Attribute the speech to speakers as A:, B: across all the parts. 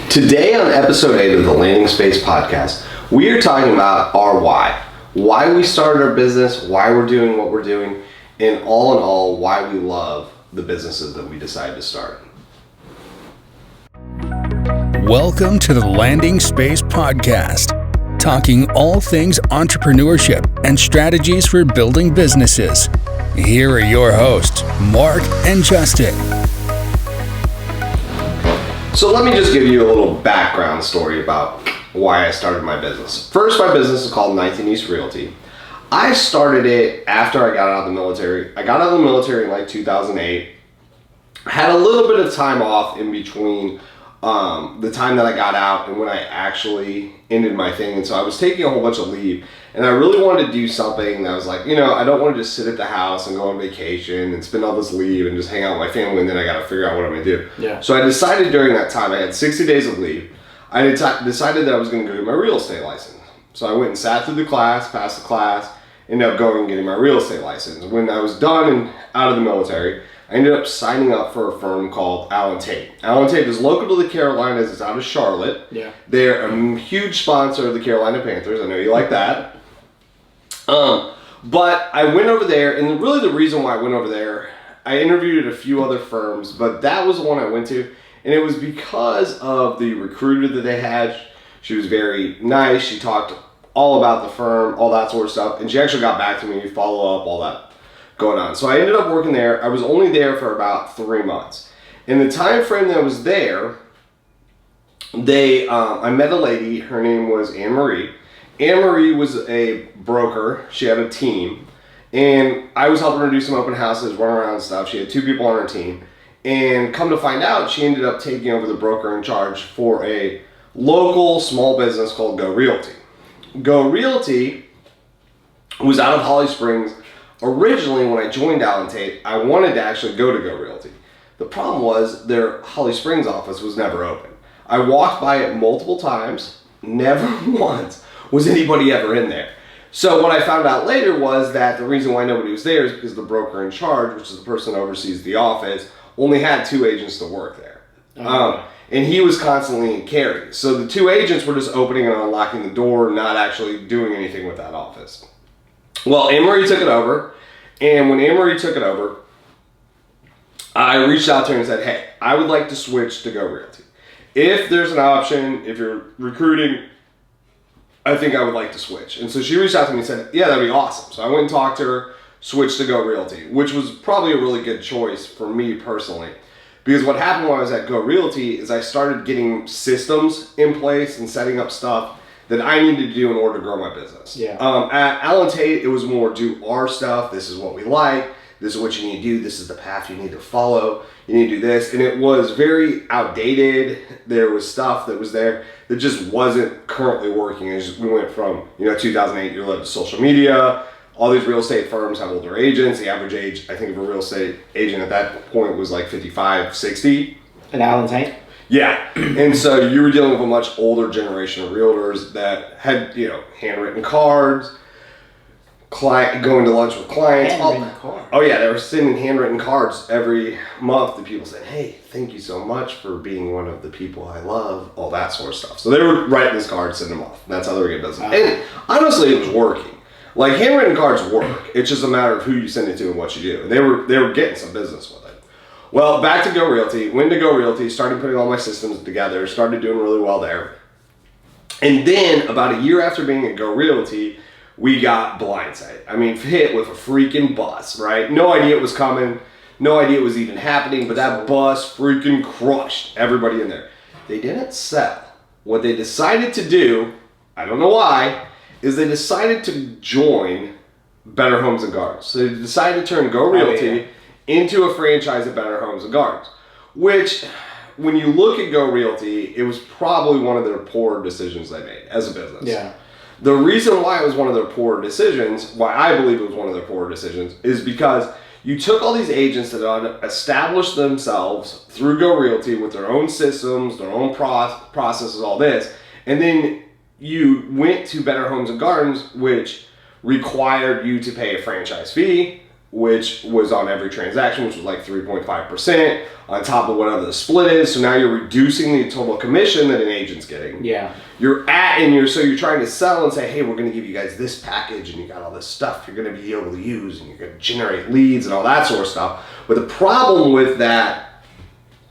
A: Today on episode 8 of the Landing Space Podcast, we are talking about our why. Why we started our business, why we're doing what we're doing, and all in all, why we love the businesses that we decided to start.
B: Welcome to the Landing Space Podcast, talking all things entrepreneurship and strategies for building businesses. Here are your hosts, Mark and Justin.
A: So let me just give you a little background story about why I started my business. First, my business is called 19 East Realty. I started it after I got out of the military. I got out of the military in like 2008. I had a little bit of time off in between the time that I got out and when I actually ended my thing. And so I was taking a whole bunch of leave. And I really wanted to do something that was like, I don't want to just sit at the house and go on vacation and spend all this leave and just hang out with my family and then I got to figure out what I'm going to do.
C: Yeah.
A: So I decided during that time, I had 60 days of leave. I decided that I was going to go get my real estate license. So I went and sat through the class, passed the class, ended up going and getting my real estate license. When I was done and out of the military, I ended up signing up for a firm called Allen Tate. Allen Tate is local to the Carolinas. It's out of Charlotte.
C: Yeah.
A: They're a huge sponsor of the Carolina Panthers. I know you like that. But I went over there, and really the reason why I went over there, I interviewed at a few other firms, but that was the one I went to, and it was because of the recruiter that they had. She was very nice. She talked all about the firm, all that sort of stuff, and she actually got back to me, follow up, all that going on. So I ended up working there. I was only there for about 3 months. In the time frame that I was there, I met a lady. Her name was Anne Marie. Anne Marie was a broker. She had a team, and I was helping her do some open houses, run around and stuff. She had 2 people on her team, and come to find out, she ended up taking over the broker in charge for a local small business called Go Realty. Go Realty was out of Holly Springs. Originally, when I joined Allen Tate, I wanted to actually go to Go Realty. The problem was their Holly Springs office was never open. I walked by it multiple times, never once was anybody ever in there. So what I found out later was that the reason why nobody was there is because the broker in charge, which is the person that oversees the office, only had 2 agents to work there. And he was constantly in Cary. So the 2 agents were just opening and unlocking the door, not actually doing anything with that office. Well, Anne-Marie took it over, and when Anne-Marie took it over, I reached out to her and said, hey, I would like to switch to Go Realty. If there's an option, if you're recruiting, I think I would like to switch. And so she reached out to me and said, yeah, that'd be awesome. So I went and talked to her, switched to Go Realty, which was probably a really good choice for me personally. Because what happened when I was at Go Realty is I started getting systems in place and setting up stuff that I needed to do in order to grow my business.
C: Yeah.
A: At Allen Tate, it was more do our stuff. This is what we like. This is what you need to do. This is the path you need to follow. You need to do this. And it was very outdated. There was stuff that was there that just wasn't currently working. We went from 2008, you're led to social media. All these real estate firms have older agents. The average age, I think, of a real estate agent at that point was like 55, 60.
C: At Allen Tate?
A: Yeah. And so you were dealing with a much older generation of realtors that had, handwritten cards, going to lunch with clients.
C: Handwritten cards?
A: Oh yeah, they were sending handwritten cards every month to people saying, hey, thank you so much for being one of the people I love, all that sort of stuff. So they were writing this card, sending them off. That's how they were getting business. And honestly, it was working. Like, handwritten cards work. It's just a matter of who you send it to and what you do. And they were getting some business with it. Well, back to Go Realty. Went to Go Realty, started putting all my systems together, started doing really well there. And then, about a year after being at Go Realty, we got blindsided. I mean, hit with a freaking bus, right? No idea it was coming. No idea it was even happening, but that bus freaking crushed everybody in there. They didn't sell. What they decided to do, I don't know why, is they decided to join Better Homes and Gardens. So they decided to turn Go Realty into a franchise of Better Homes and Gardens, which, when you look at Go Realty, it was probably one of their poorer decisions they made as a business.
C: Yeah.
A: The reason why it was one of their poorer decisions, why I believe it was one of their poorer decisions, is because you took all these agents that had established themselves through Go Realty with their own systems, their own processes, all this, and then you went to Better Homes and Gardens, which required you to pay a franchise fee, which was on every transaction, which was like 3.5% on top of whatever the split is. So now you're reducing the total commission that an agent's getting.
C: Yeah.
A: You're trying to sell and say, hey, we're going to give you guys this package and you got all this stuff you're going to be able to use and you're going to generate leads and all that sort of stuff. But the problem with that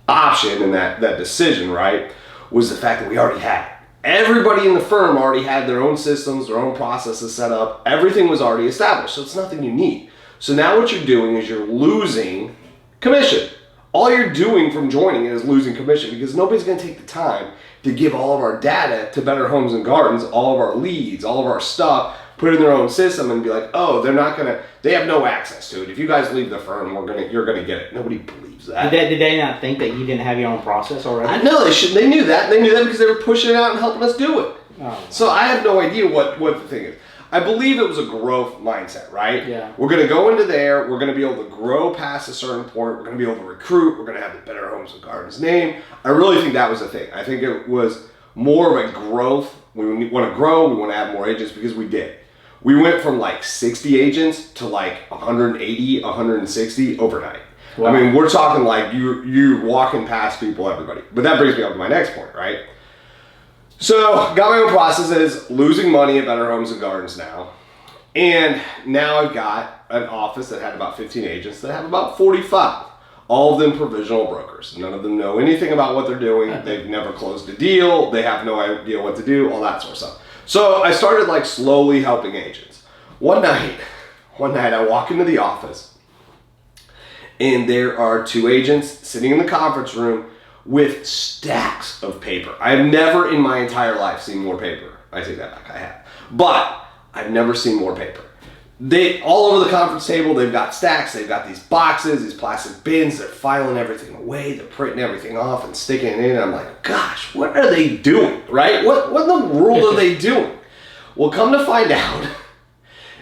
A: option and that decision, right, was the fact that we already had it. Everybody in the firm already had their own systems, their own processes set up. Everything was already established, so it's nothing you need. So now what you're doing is you're losing commission. All you're doing from joining it is losing commission because nobody's going to take the time to give all of our data to Better Homes and Gardens, all of our leads, all of our stuff, put it in their own system and be like, oh, they have no access to it. If you guys leave the firm, you're going to get it. Nobody believes that.
C: Did they not think that you didn't have your own process already?
A: No, they knew that. They knew that because they were pushing it out and helping us do it.
C: Oh.
A: So I have no idea what the thing is. I believe it was a growth mindset, right?
C: Yeah.
A: We're going to go into there. We're going to be able to grow past a certain point. We're going to be able to recruit. We're going to have the Better Homes and Gardens name. I really think that was the thing. I think it was more of a growth. We want to grow. We want to have more agents because we did. We went from like 60 agents to like 180, 160 overnight. Wow. I mean, we're talking like you're walking past people, everybody. But that brings me up to my next point, right? So, got my own processes, losing money at Better Homes and Gardens now. And now I've got an office that had about 15 agents that have about 45. All of them provisional brokers. None of them know anything about what they're doing. They've never closed a deal. They have no idea what to do, all that sort of stuff. So I started like slowly helping agents. One night I walk into the office and there are two agents sitting in the conference room with stacks of paper. I've never in my entire life seen more paper. I take that back, I have. But I've never seen more paper. All over the conference table, they've got stacks, they've got these boxes, these plastic bins, they're filing everything away, they're printing everything off and sticking it in. I'm like, gosh, what are they doing, right? What in the world are they doing? Well, come to find out,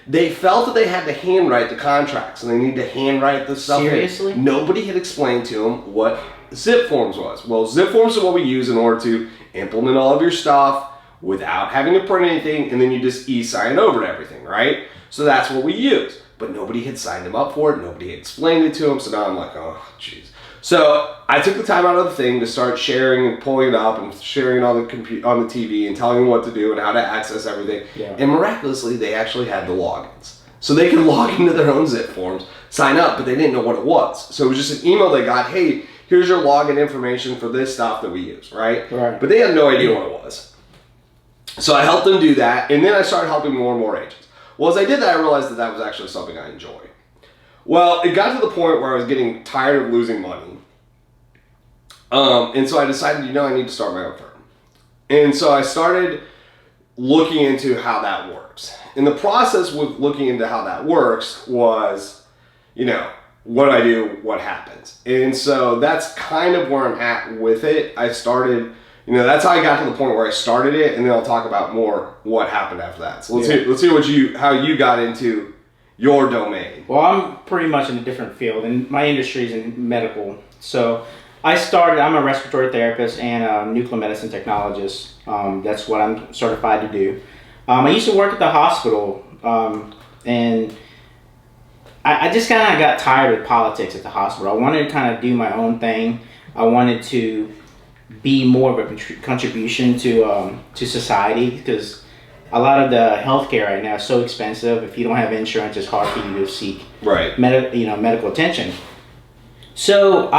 A: they felt that they had to handwrite the contracts and they need to handwrite the stuff.
C: Seriously?
A: Nobody had explained to them what zip forms was. Well, zip forms are what we use in order to implement all of your stuff without having to print anything, and then you just e-sign over to everything, right? So that's what we use. But nobody had signed them up for it. Nobody had explained it to them. So now I'm like, oh, jeez. So I took the time out of the thing to start sharing and pulling it up and sharing it on the TV and telling them what to do and how to access everything.
C: Yeah.
A: And miraculously, they actually had the logins. So they could log into their own zip forms, sign up, but they didn't know what it was. So it was just an email they got, hey, here's your login information for this stuff that we use, right? But they had no idea what it was. So I helped them do that, and then I started helping more and more agents. Well, as I did that, I realized that that was actually something I enjoy. Well, it got to the point where I was getting tired of losing money. And so I decided, I need to start my own firm. And so I started looking into how that works. And the process with looking into how that works was, what I do, what happens. And so that's kind of where I'm at with it. I started, that's how I got to the point where I started it, and then I'll talk about more what happened after that. So let's hear how you got into your domain.
C: Well, I'm pretty much in a different field, and my industry is in medical. So I'm a respiratory therapist and a nuclear medicine technologist. That's what I'm certified to do. I used to work at the hospital, and I just kind of got tired of politics at the hospital. I wanted to kind of do my own thing. I wanted to be more of a contribution to society, because a lot of the healthcare right now is so expensive. If you don't have insurance, it's hard for you to seek medical attention. So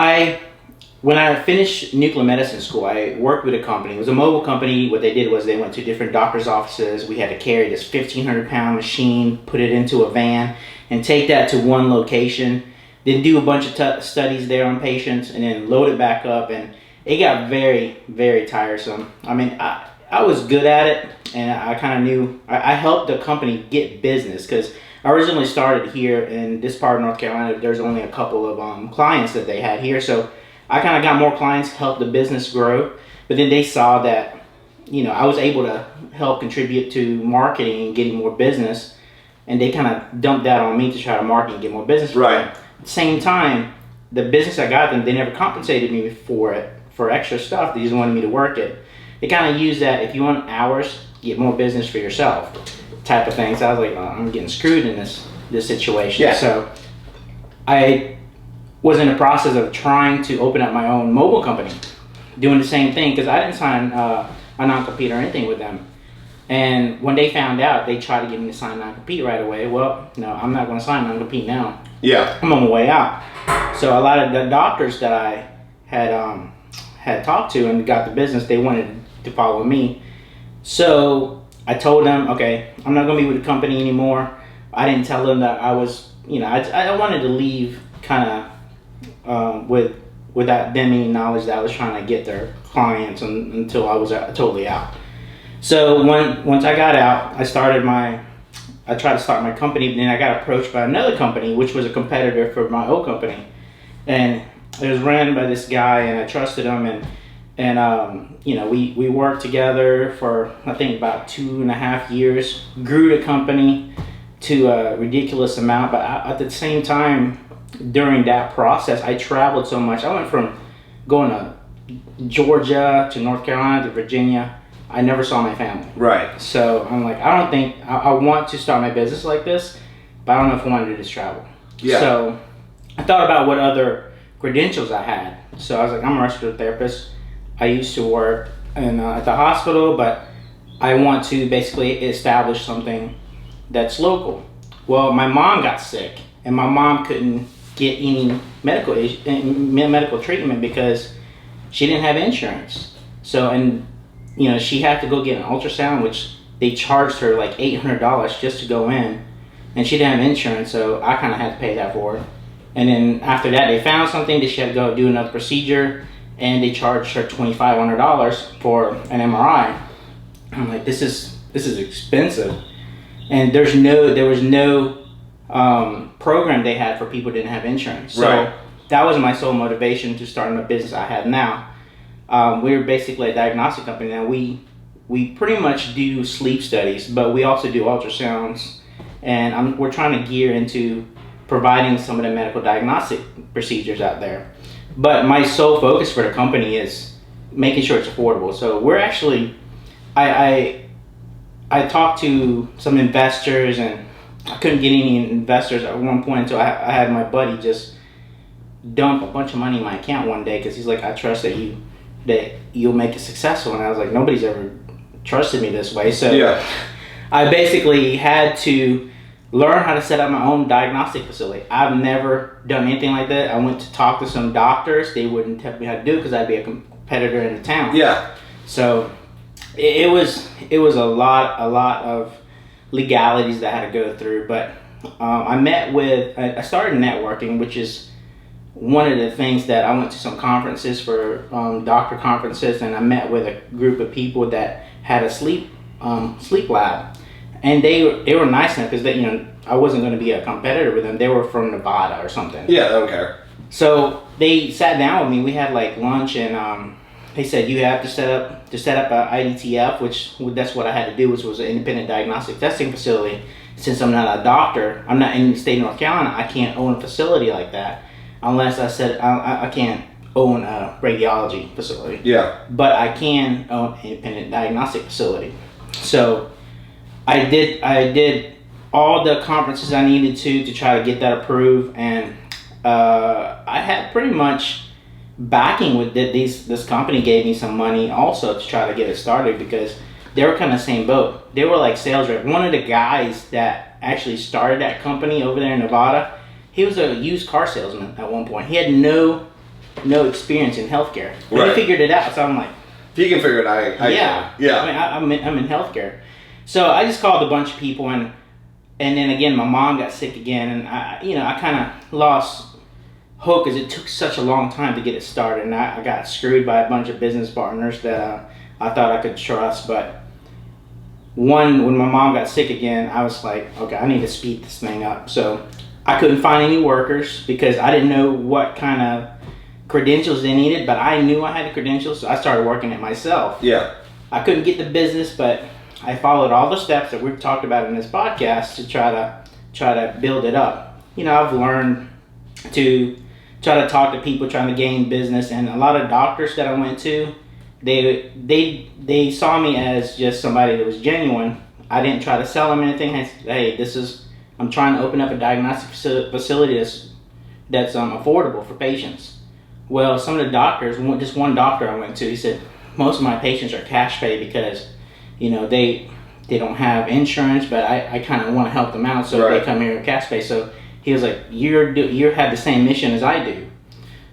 C: when I finished nuclear medicine school, I worked with a company. It was a mobile company. What they did was they went to different doctors' offices. We had to carry this 1,500-pound machine, put it into a van, and take that to one location. Then do a bunch of studies there on patients, and then load it back up. And it got very, very tiresome. I mean, I was good at it, and I kind of knew. I helped the company get business, because I originally started here in this part of North Carolina. There's only a couple of clients that they had here, so I kind of got more clients, helped the business grow. But then they saw that, I was able to help contribute to marketing and getting more business, and they kind of dumped that on me to try to market and get more business.
A: Right.
C: At the same time, the business I got them, they never compensated me for it, for extra stuff. They just wanted me to work it. They kind of use that, if you want hours, get more business for yourself type of thing. So I was like, I'm getting screwed in this situation.
A: Yeah.
C: So I was in the process of trying to open up my own mobile company, doing the same thing, because I didn't sign a non-compete or anything with them. And when they found out, they tried to get me to sign non-compete right away. Well, no, I'm not going to sign non-compete now.
A: Yeah.
C: I'm on my way out. So a lot of the doctors that I had talked to and got the business, they wanted to follow me. So I told them, okay, I'm not going to be with the company anymore. I didn't tell them that I was, I wanted to leave kind of without them any knowledge that I was trying to get their clients until I was totally out. So once I got out, I tried to start my company, but then I got approached by another company, which was a competitor for my old company. And it was ran by this guy, and I trusted him, and we worked together for, I think, about 2.5 years, grew the company to a ridiculous amount. But at the same time, during that process, I traveled so much. I went from going to Georgia to North Carolina to Virginia. I never saw my family.
A: Right.
C: So I'm like, I don't think I want to start my business like this, but I don't know if I want to do this travel.
A: Yeah.
C: So I thought about what other credentials I had. So I was like, I'm a respiratory therapist. I used to work at the hospital, but I want to basically establish something that's local. Well, my mom got sick, and my mom couldn't get any medical treatment because she didn't have insurance. So, she had to go get an ultrasound, which they charged her like $800 just to go in, and she didn't have insurance, so I kind of had to pay that for her. And then after that, they found something that she had to go do another procedure, and they charged her $2,500 for an MRI. I'm like, this is expensive, and there was no program they had for people who didn't have insurance. So
A: right.
C: That was my sole motivation to start the business I have now. We're basically a diagnostic company now. We pretty much do sleep studies, but we also do ultrasounds, and we're trying to gear into providing some of the medical diagnostic procedures out there. But my sole focus for the company is making sure it's affordable. So we're actually, I talked to some investors, and I couldn't get any investors at one point until I had my buddy just dump a bunch of money in my account one day, because he's like, I trust that you'll make it successful. And I was like, nobody's ever trusted me this way. So
A: yeah.
C: I basically had to learn how to set up my own diagnostic facility. I've never done anything like that. I went to talk to some doctors. They wouldn't tell me how to do it because I'd be a competitor in the town.
A: Yeah.
C: So it was a lot of legalities that I had to go through. But I started networking, which is one of the things that I went to some conferences for doctor conferences, and I met with a group of people that had a sleep lab. And they were nice enough because I wasn't going to be a competitor with them. They were from Nevada or something.
A: Yeah, I don't care.
C: So they sat down with me. We had like lunch, and they said you have to set up a IDTF, which that's what I had to do, which was an independent diagnostic testing facility. Since I'm not a doctor, I'm not in the state of North Carolina, I can't own a facility like that unless I said I can't own a radiology facility.
A: Yeah.
C: But I can own an independent diagnostic facility. So I did all the conferences I needed to try to get that approved, and I had pretty much backing with this company gave me some money also to try to get it started, because they were kind of the same boat. They were like sales rep. One of the guys that actually started that company over there in Nevada, he was a used car salesman at one point. He had no experience in healthcare. But
A: right.
C: He figured it out, so I'm like,
A: if he can figure it out, I
C: yeah.
A: can. Yeah.
C: I mean, I'm in healthcare. So I just called a bunch of people, and then again, my mom got sick again, and I kind of lost hope because it took such a long time to get it started, and I got screwed by a bunch of business partners that I thought I could trust. But when my mom got sick again, I was like, okay, I need to speed this thing up. So I couldn't find any workers because I didn't know what kind of credentials they needed, but I knew I had the credentials, so I started working it myself.
A: Yeah.
C: I couldn't get the business, but I followed all the steps that we've talked about in this podcast to try to build it up. I've learned to try to talk to people trying to gain business, and a lot of doctors that I went to, they saw me as just somebody that was genuine. I didn't try to sell them anything. I said, hey, I'm trying to open up a diagnostic facility that's that's affordable for patients. Well, some of the doctors, just one doctor I went to, he said most of my patients are cash pay because, they don't have insurance, but I kind of want to help them out, so
A: Right.
C: they come here with cash pay. So he was like, you have the same mission as I do.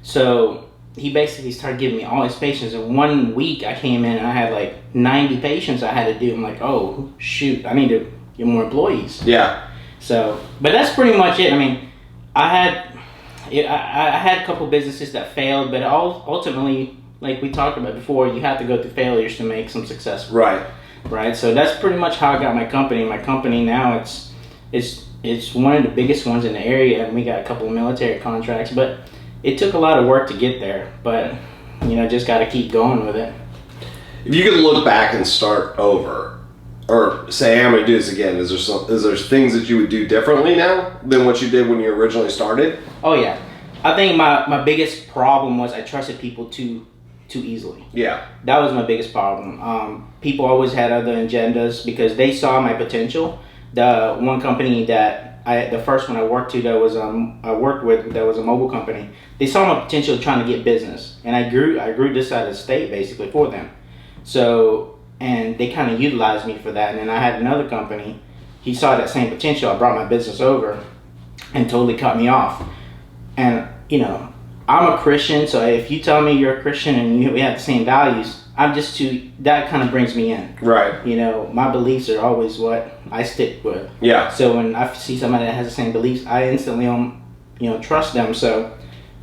C: So he basically started giving me all his patients. In 1 week, I came in and I had like 90 patients I had to do. I'm like, oh shoot, I need to get more employees.
A: Yeah.
C: So, but that's pretty much it. I mean, I had a couple businesses that failed, but ultimately, like we talked about before, you have to go through failures to make some success.
A: Right.
C: Right. So that's pretty much how I got my company. My company now, it's one of the biggest ones in the area, and we got a couple of military contracts, but it took a lot of work to get there. But just got to keep going with it.
A: If you could look back and start over, or say, I'm going to do this again, is there things that you would do differently now than what you did when you originally started?
C: Oh yeah, I think my biggest problem was I trusted people too easily.
A: Yeah.
C: That was my biggest problem. People always had other agendas because they saw my potential. The one company the first one I worked with, that was a mobile company. They saw my potential trying to get business, and I grew this side of the state basically for them. So, and they kind of utilized me for that. And then I had another company. He saw that same potential. I brought my business over, and totally cut me off. And I'm a Christian, so if you tell me you're a Christian and we have the same values, that kind of brings me in.
A: Right.
C: My beliefs are always what I stick with.
A: Yeah.
C: So when I see somebody that has the same beliefs, I instantly trust them. So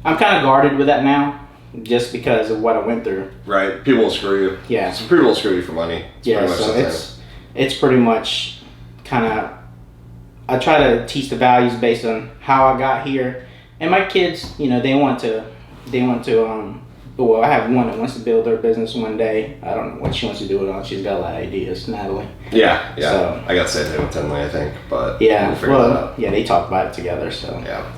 C: I'm kind of guarded with that now, just because of what I went through.
A: Right. People will screw you.
C: Yeah.
A: So people will screw you for money.
C: It's pretty much kind of, I try to teach the values based on how I got here. And my kids, they want to, well, I have one that wants to build their business one day. I don't know what she wants to do it on. She's got a lot of ideas, Natalie.
A: Yeah.
C: So,
A: I got the same thing with Tinley, I think, but
C: yeah,
A: we'll figure that out.
C: Yeah, they talk about it together, so.
A: Yeah.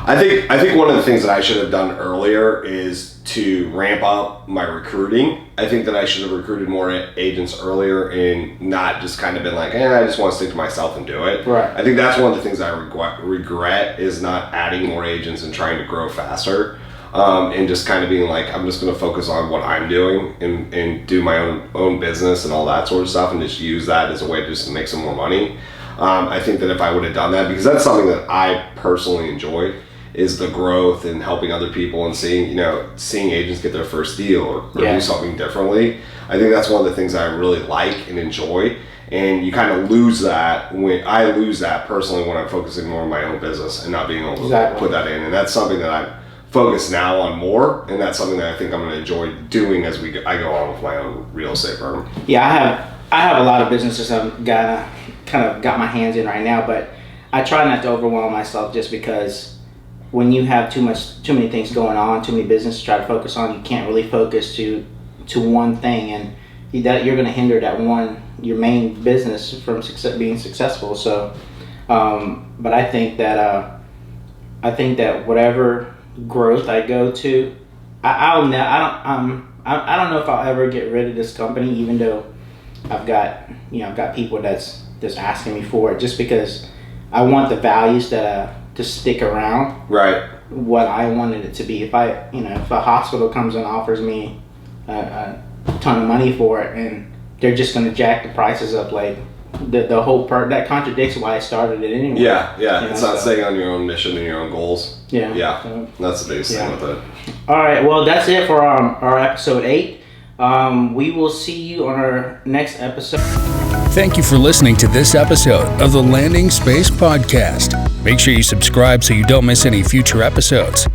A: I think one of the things that I should have done earlier is to ramp up my recruiting. I think that I should have recruited more agents earlier and not just kind of been like, I just want to stick to myself and do it.
C: Right.
A: I think that's one of the things I regret is not adding more agents and trying to grow faster. And just kind of being like, I'm just going to focus on what I'm doing and do my own business and all that sort of stuff, and just use that as a way just to make some more money. I think that if I would have done that, because that's something that I personally enjoy, is the growth and helping other people and seeing agents get their first deal or do something differently. I think that's one of the things I really like and enjoy. And you kind of lose that I lose that personally when I'm focusing more on my own business and not being able to put that in. And that's something that I'm focused now on more, and that's something that I think I'm going to enjoy doing as I go on with my own real estate firm.
C: Yeah, I have a lot of businesses I've got my hands in right now, but I try not to overwhelm myself, just because when you have too many things going on, too many businesses to try to focus on, you can't really focus to one thing, and that you're going to hinder your main business from being successful. So, but I think that whatever growth I go to, I don't know if I'll ever get rid of this company, even though I've got people that's asking me for it, just because I want the values to stick around.
A: Right.
C: What I wanted it to be. If a hospital comes and offers me a ton of money for it, and they're just going to jack the prices up, like the whole part, that contradicts why I started it anyway.
A: Yeah. It's not staying on your own mission and your own goals.
C: Yeah.
A: So, that's the biggest thing with it.
C: All right. Well, that's it for our episode 8. We will see you on our next episode.
B: Thank you for listening to this episode of the Landing Space Podcast. Make sure you subscribe so you don't miss any future episodes.